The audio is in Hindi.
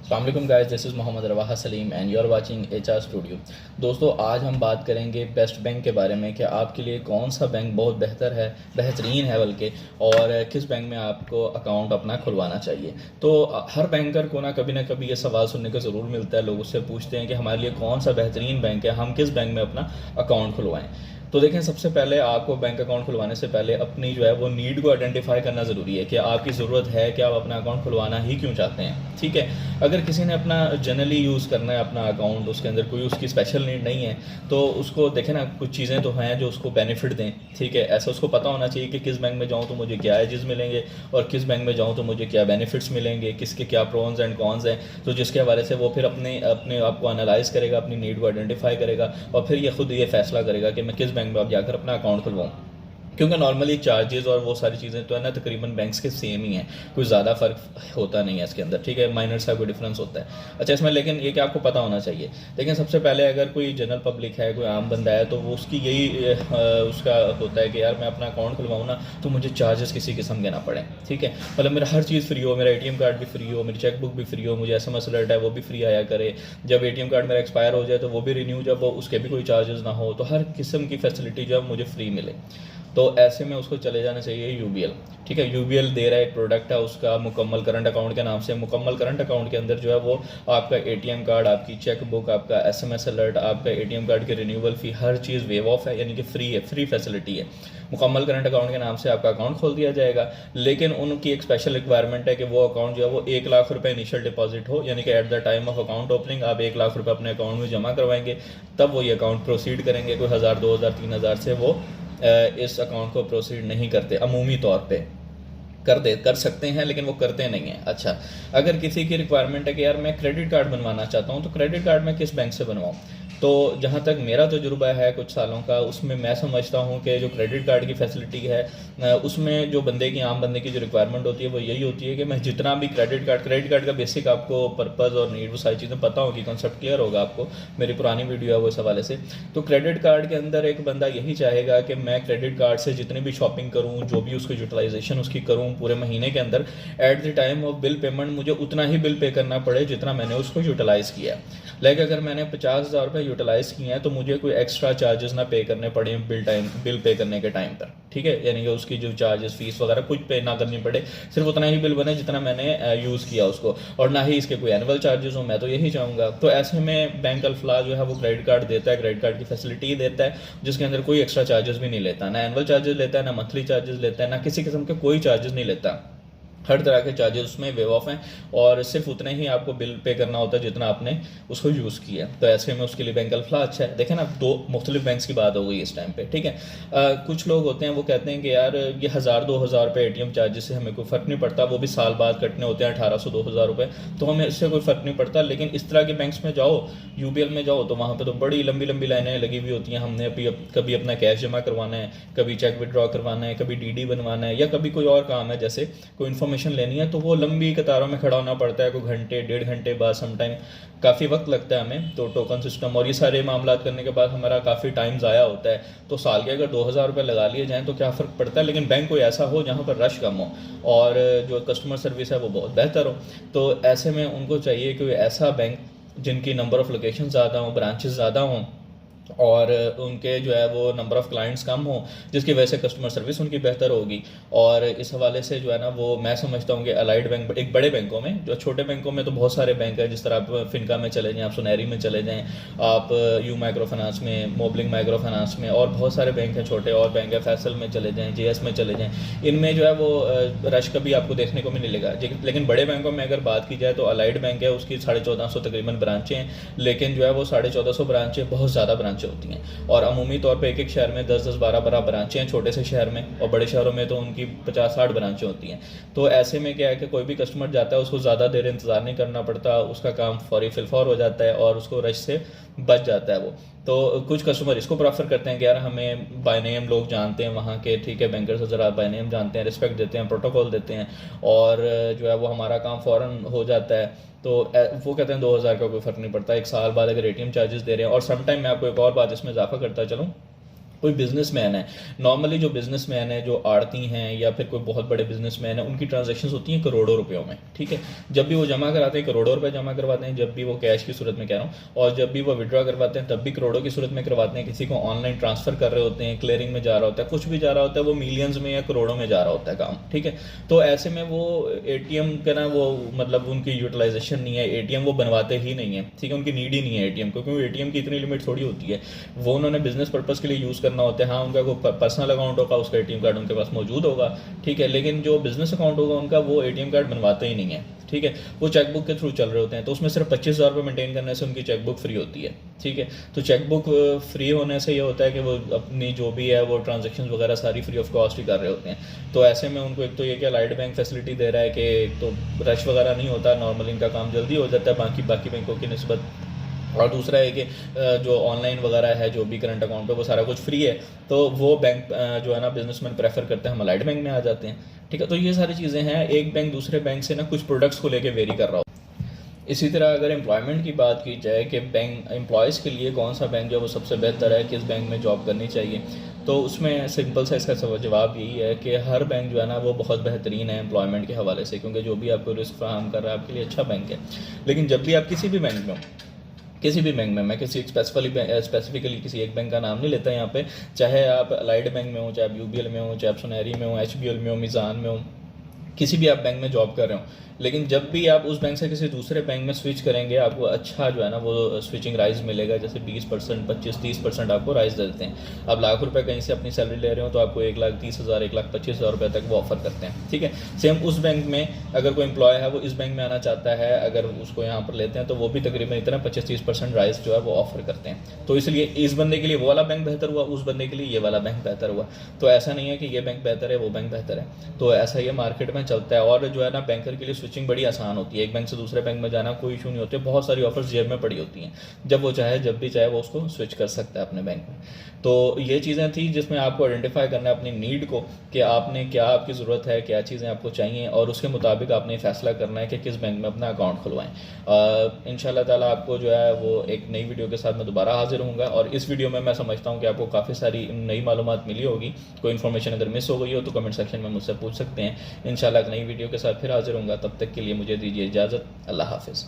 अस्सलाम वालेकुम guys, this is Mohammad Rawaha Salim and you are watching HR studio. दोस्तों, आज हम बात करेंगे बेस्ट बैंक के बारे में कि आपके लिए कौन सा बैंक बहुत बेहतर है, बेहतरीन है बल्कि, और किस बैंक में आपको अकाउंट अपना खुलवाना चाहिए। तो हर बैंकर को ना कभी ये सवाल सुनने को ज़रूर मिलता है। लोग उससे पूछते हैं कि हमारे लिए कौन सा बेहतरीन बैंक है, हम किस बैंक में अपना अकाउंट खुलवाएं। तो देखें, सबसे पहले आपको बैंक अकाउंट खुलवाने से पहले अपनी जो है वो नीड को आइडेंटिफाई करना ज़रूरी है कि आपकी ज़रूरत है कि आप अपना अकाउंट खुलवाना ही क्यों चाहते हैं। ठीक है, अगर किसी ने अपना जनरली यूज़ करना है अपना अकाउंट, उसके अंदर कोई उसकी स्पेशल नीड नहीं है, तो उसको देखें ना, कुछ चीज़ें तो हैं जो उसको बेनिफिट दें। ठीक है, ऐसा उसको पता होना चाहिए कि किस बैंक में जाऊँ तो मुझे क्या एजेस मिलेंगे और किस बैंक में जाऊँ तो मुझे क्या बेनिफिट्स मिलेंगे, किसके क्या प्रोन्स एंड कॉन्स हैं। तो जिसके हवाले से वो फिर अपने अपने आप को एनालाइज करेगा, अपनी नीड को आइडेंटिफाई करेगा और फिर ये खुद ये फैसला करेगा कि मैं किस बैंक में अब जाकर अपना अकाउंट खुलवाऊँ। क्योंकि नॉर्मली चार्जेस और वो सारी चीज़ें तो है ना, तकरीबन बैंक्स के सेम ही हैं, कोई ज़्यादा फ़र्क होता नहीं है इसके अंदर। ठीक है, माइनर सा कोई डिफरेंस होता है। अच्छा, इसमें लेकिन ये कि आपको पता होना चाहिए। लेकिन सबसे पहले अगर कोई जनरल पब्लिक है, कोई आम बंदा है, तो वो उसकी यही उसका होता है कि यार मैं अपना अकाउंट खुलवाऊँ ना तो मुझे चार्जेस किसी किस्म के ना पड़े। ठीक है, मतलब मेरा हर चीज़ फ्री हो, मेरा ATM कार्ड भी फ्री हो, मेरी चेक बुक भी फ्री हो, मुझे SMS अलर्ट है वो भी फ्री आया करे, जब ATM कार्ड मेरा एक्सपायर हो जाए तो वो भी रिन्यू, जब उसके भी कोई चार्जेस ना हो, तो हर किस्म की फैसिलिटी जो है मुझे फ्री मिले। तो ऐसे में उसको चले जाना चाहिए UBL। ठीक है, UBL दे रहा है, एक प्रोडक्ट है उसका मुकम्मल करंट अकाउंट के नाम से। मुकम्मल करंट अकाउंट के अंदर जो है वो आपका ATM कार्ड, आपकी चेक बुक, आपका SMS अलर्ट, आपका ATM कार्ड की renewal fee, her cheese wave of है, यानी कि फ्री है, फ्री फैसिलिटी है। मुकम्मल करंट अकाउंट के नाम से आपका अकाउंट खोल दिया जाएगा। लेकिन उनकी एक स्पेशल रिक्वायरमेंट है कि वो अकाउंट जो है वो 1 लाख रुपये इनिशियल डिपॉजिट हो, यानी कि at the time of account opening आप 1 लाख रुपये अपने अकाउंट में जमा करवाएंगे, तब वो ये अकाउंट प्रोसीड करेंगे। कोई 1000, 2000, 3000 से वो इस अकाउंट को प्रोसीड नहीं करते। अमूमी तौर पे कर सकते हैं लेकिन वो करते नहीं हैं। अच्छा, अगर किसी की रिक्वायरमेंट है कि यार मैं क्रेडिट कार्ड बनवाना चाहता हूँ, तो क्रेडिट कार्ड मैं किस बैंक से बनवाऊँ? तो जहाँ तक मेरा तजुर्बा है कुछ सालों का, उसमें मैं समझता हूँ कि जो क्रेडिट कार्ड की फैसिलिटी है, उसमें जो आम बंदे की जो रिक्वायरमेंट होती है वो यही होती है कि मैं जितना भी क्रेडिट कार्ड का बेसिक आपको पर्पज़ और नीड वो सारी चीज़ें पता होगी, कॉन्सेप्ट क्लियर होगा आपको, मेरी पुरानी वीडियो है वो इस हवाले से। तो क्रेडिट कार्ड के अंदर एक बंदा यही चाहेगा कि मैं क्रेडिट कार्ड से जितनी भी शॉपिंग करूँ, जो भी उसकी यूटिलाइजेशन उसकी करूँ पूरे महीने के अंदर, at the time of bill payment मुझे उतना ही बिल पे करना पड़े जितना मैंने उसको यूटिलाइज़ किया। लाइक अगर मैंने 50,000 रुपये यूटिलाइज़ किए हैं तो मुझे कोई एक्स्ट्रा चार्जेस ना पे करने पड़े बिल पे करने के टाइम पर। ठीक है, यानी कि उसकी जो चार्जेस फीस वगैरह कुछ पे ना करनी पड़े, सिर्फ उतना ही बिल बने जितना मैंने यूज़ किया उसको, और ना ही इसके कोई एनुअल चार्जेस हो। मैं तो यही चाहूँगा। तो ऐसे में बैंक अल्फला जो है वो क्रेडिट कार्ड देता है, क्रेडिट कार्ड की फैसिलिटी देता है जिसके अंदर कोई एक्स्ट्रा चार्जेस भी नहीं लेता, ना एनुअल चार्जेस लेता है, ना मंथली चार्जेस लेता है, ना किसी किस्म के कोई चार्जेस नहीं लेता। हर तरह के चार्जेस उसमें वेव ऑफ हैं और सिर्फ उतने ही आपको बिल पे करना होता है जितना आपने उसको यूज़ किया। तो ऐसे में उसके लिए बैंक अल्फला अच्छा है। देखें ना, दो मुख्तलिफ बैंक्स की बात हो गई इस टाइम पे। ठीक है, कुछ लोग होते हैं वो कहते हैं कि यार ये 1000-2000 रुपये ATM चार्जेस से हमें कोई फ़र्क नहीं पड़ता, वो भी साल बाद कटने होते हैं 1800-2000 रुपये, तो हमें इससे कोई फ़र्क नहीं पड़ता। लेकिन इस तरह के बैंक्स में जाओ, UBL में जाओ, तो वहाँ पर तो बड़ी लंबी लंबी लाइनें लगी हुई होती हैं। हमने कभी अपना कैश जमा करवाना है, कभी चेक विदड्रॉ करवाना है, कभी DD बनवाना है, या कभी कोई और काम है जैसे कोई इन्फॉर्मेशन लेनी है, तो वो लंबी कतारों में खड़ा होना पड़ता है, कोई घंटे 1.5 घंटे बाद, समटाइम काफ़ी वक्त लगता है हमें। तो टोकन सिस्टम और ये सारे मामला करने के बाद हमारा काफ़ी टाइम ज़ाया होता है। तो साल के अगर 2000 रुपये लगा लिए जाएँ तो क्या फ़र्क पड़ता है। लेकिन बैंक कोई ऐसा हो जहाँ पर रश कम हो और जो कस्टमर सर्विस है वो बहुत बेहतर हो, तो ऐसे में उनको चाहिए कि ऐसा बैंक जिनकी नंबर ऑफ़ लोकेशन ज़्यादा हों, ब्रांचेस ज़्यादा हों और उनके जो है वो नंबर ऑफ़ क्लाइंट्स कम हो, जिसकी वजह से कस्टमर सर्विस उनकी बेहतर होगी। और इस हवाले से जो है ना वो मैं समझता हूँ कि अलाइड बैंक, एक बड़े बैंकों में, जो छोटे बैंकों में तो बहुत सारे बैंक हैं, जिस तरह आप फिनका में चले जाएँ, आप सुनहरी में चले जाएँ, आप यू माइक्रो फाइनेंस में, मोबलिंग माइक्रो फाइनेंस में, और बहुत सारे बैंक हैं छोटे और बैंक है, फैसल में चले जाएँ, JS में चले जाएँ। इनमें जो है वो रश कभी आपको देखने को भी नहीं मिलेगा। लेकिन बड़े बैंकों में अगर बात की जाए तो अलाइड बैंक है, उसकी 1450 तकरीबन ब्रांचें हैं, लेकिन जो है वो 1450 ब्रांचें बहुत ज़्यादा ब्रांचें होती हैं और अमूमी तौर पे एक एक शहर में 10-10, 12-12 ब्रांचें हैं छोटे से शहर में, और बड़े शहरों में तो उनकी 50-60 ब्रांचें होती हैं। तो ऐसे में क्या है कि कोई भी कस्टमर जाता है उसको ज़्यादा देर इंतज़ार नहीं करना पड़ता, उसका काम फौरी फिलफौर हो जाता है और उसको रश से बच जाता है वो। तो कुछ कस्टमर इसको प्रेफर करते हैं कि यार हमें बाय नेम लोग जानते हैं वहाँ के, ठीक है, बैंकर्स हज़रात बाय नेम जानते हैं, रिस्पेक्ट देते हैं, प्रोटोकॉल देते हैं, और जो है वो हमारा काम फ़ौरन हो जाता है। तो वो कहते हैं 2000 का कोई फ़र्क नहीं पड़ता, एक साल बाद अगर ATM चार्जेस दे रहे हैं। और समटाइम मैं आपको एक और बात इसमें इजाफा करता चलूँ कोई बिजनेसमैन है, नॉर्मली जो बिजनेसमैन है, जो आड़ती हैं या फिर कोई बहुत बड़े बिजनेसमैन है, उनकी ट्रांजैक्शंस होती हैं करोड़ों रुपयों में, ठीक है। जब भी वो जमा कराते हैं करोड़ों रुपए जमा करवाते हैं, जब भी वो कैश की सूरत में कह रहा हूँ, और जब भी वो विड्रॉ करवाते हैं तब भी करोड़ों की सूरत में करवाते हैं। किसी को ऑनलाइन ट्रांसफर कर रहे होते हैं, क्लियरिंग में जा रहा होता है, कुछ भी जा रहा होता है, वो मिलियंस में या करोड़ों में जा रहा होता है काम, ठीक है। तो ऐसे में वो एटीएम का ना वो मतलब उनकी यूटिलाइजेशन नहीं है, एटीएम वो बनवाते ही नहीं है, ठीक है। उनकी नीड ही नहीं है एटीएम, क्योंकि एटीएम की इतनी लिमिट थोड़ी होती है, वो उन्होंने बिजनेस पर्पज़ के लिए यूज़ करना होता है। हाँ, उनका कोई पर्सनल अकाउंट होगा, उसका एटीएम कार्ड उनके पास मौजूद होगा, ठीक है, लेकिन जो बिजनेस अकाउंट होगा उनका, वो एटीएम कार्ड बनवाते ही नहीं है, ठीक है। वो चेकबुक के थ्रू चल रहे होते हैं, तो उसमें सिर्फ 25,000 रुपये मेंटेन करने से उनकी चेकबुक फ्री होती है, ठीक है। तो चेकबुक फ्री होने से ये होता है कि वो अपनी जो भी है वो ट्रांजेक्शन वगैरह सारी फ्री ऑफ कॉस्ट ही कर रहे होते हैं। तो ऐसे में उनको एक तो ये क्या लाइट बैंक फैसिलिटी दे रहा है कि एक तो रश वगैरह नहीं होता, नॉर्मली इनका काम जल्दी हो जाता है बाकी बैंकों की निस्बत। और दूसरा है कि जो ऑनलाइन वगैरह है, जो भी करंट अकाउंट है, वो सारा कुछ फ्री है, तो वो बैंक जो है ना बिजनेसमैन प्रेफर करते हैं हम अलाइड बैंक में आ जाते हैं, ठीक है। तो ये सारी चीज़ें हैं, एक बैंक दूसरे बैंक से ना कुछ प्रोडक्ट्स को लेके वेरी कर रहा हो। इसी तरह अगर एम्प्लॉयमेंट की बात की जाए कि बैंक एम्प्लॉयज़ के लिए कौन सा बैंक जो है वो सबसे बेहतर है, किस बैंक में जॉब करनी चाहिए, तो उसमें सिंपल सा इसका जवाब यही है कि हर बैंक जो है ना वो बहुत बेहतरीन है एम्प्लॉयमेंट के हवाले से, क्योंकि जो भी आपको रिस्क फराहम कर रहा है आपके लिए अच्छा बैंक है। लेकिन जब भी आप किसी भी बैंक में हो, किसी भी बैंक में, मैं किसी स्पेसिफिकली किसी एक बैंक का नाम नहीं लेता यहाँ पे, चाहे आप अलाइड बैंक में हो, चाहे आप यूबीएल में हो, चाहे आप सुनहरी में हो, एचबीएल में हो, मिज़ान में हो, किसी भी आप बैंक में जॉब कर रहे हो, लेकिन जब भी आप उस बैंक से किसी दूसरे बैंक में स्विच करेंगे, आपको अच्छा जो है ना वो स्विचिंग राइज मिलेगा, जैसे 20%, 25-30% आपको राइज दे देते हैं। आप लाख रुपए कहीं से अपनी सैलरी ले रहे हो तो आपको 1,30,000, 1,25,000 रुपये तक वो ऑफर करते हैं, ठीक है। सेम उस बैंक में अगर कोई एम्प्लॉय है वो इस बैंक में आना चाहता है, अगर उसको यहाँ पर लेते हैं तो वो भी तकरीबन इतना 25-30% राइज जो है वो ऑफर करते हैं। तो इसलिए इस बंदे के लिए वो वाला बैंक बेहतर हुआ, उस बंदे के लिए ये वाला बैंक बेहतर हुआ। तो ऐसा नहीं है कि ये बैंक बेहतर है वो बैंक बेहतर है, तो ऐसा ये मार्केट में चलता है। और जो है ना बैंकर के लिए स्विचिंग बड़ी आसान होती है, एक बैंक से दूसरे बैंक में जाना कोई इशू नहीं होते, बहुत सारी ऑफर्स जेब में पड़ी होती हैं, जब वो चाहे जब भी चाहे वो उसको स्विच कर सकता है अपने बैंक में। तो ये चीज़ें थी जिसमें आपको आइडेंटिफाई करना है अपनी नीड को, कि आपने क्या आपकी ज़रूरत है, क्या चीज़ें आपको चाहिए, और उसके मुताबिक आपने फैसला करना है कि किस बैंक में अपना अकाउंट खुलवाएं। इंशाल्लाह ताला आपको जो है वो एक नई वीडियो के साथ मैं दोबारा हाजिर होऊंगा, और इस वीडियो में मैं समझता हूँ कि आपको काफ़ी सारी नई मालूमात मिली होगी। कोई इन्फॉर्मेशन अगर मिस हो गई हो तो कमेंट सेक्शन में मुझसे पूछ सकते हैं। इंशाल्लाह एक नई वीडियो के साथ फिर हाजिर होऊंगा, तब तक के लिए मुझे दीजिए इजाज़त। अल्लाह हाफिज़।